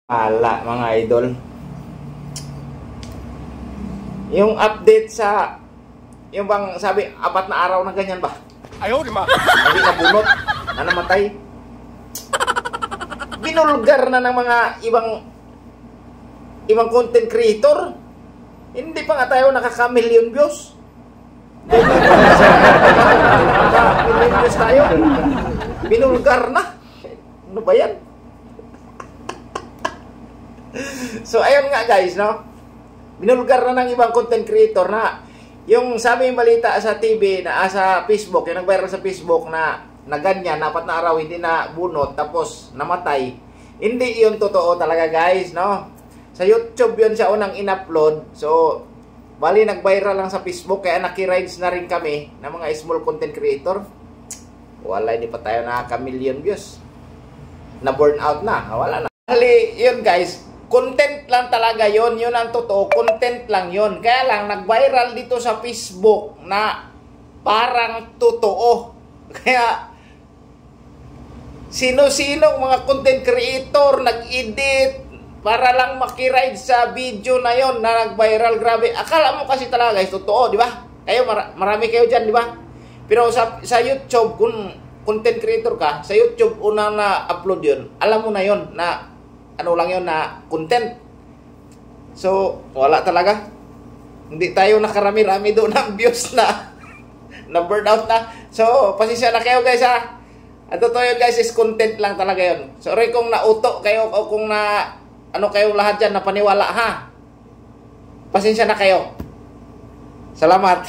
Ala, mga idol. Yung update sa yung bang sabi 4 na araw na ganyan ba? Ayaw, di ba? Hindi nabunot, na namatay. Binulgar na ng mga ibang content creator. Hindi pa nga tayo nakaka-million views. Nakaka-million views tayo. Binulgar na. Ano ba yan? So ayun nga guys, no? Binulgar na ng ibang content creator na yung sabi yung balita sa TV na sa Facebook, yung nag-viral sa Facebook na ganyan, 4 na araw hindi na bunot tapos namatay. Hindi yun totoo talaga guys, no? Sa YouTube yun siya unang in-upload. So bali nag-viral lang sa Facebook kaya naki-rides na rin kami ng mga small content creator. Wala, hindi pa tayo nakaka-million views. Na burn out na, wala na. Bali yun guys, content lang talaga yon, yun ang totoo, content lang yon. Kaya lang nag-viral dito sa Facebook na parang totoo. Kaya sino-sino mga content creator nag-edit para lang makiride sa video na yon na nag-viral. Grabe, akala mo kasi talaga guys totoo, di ba? Kayo marami kayo diyan, di ba? Pero sa YouTube, kung content creator ka, sa YouTube unang na-upload yun, alam mo na yon na ano lang yun na content. So, wala talaga. Hindi tayo nakarami-rami doon ng views na burn out na. So, pasensya na kayo guys ha. Ang totoo yun guys is content lang talaga yun. Sorry kung nauto kayo o kung ano kayo lahat dyan na paniwala ha. Pasensya na kayo. Salamat.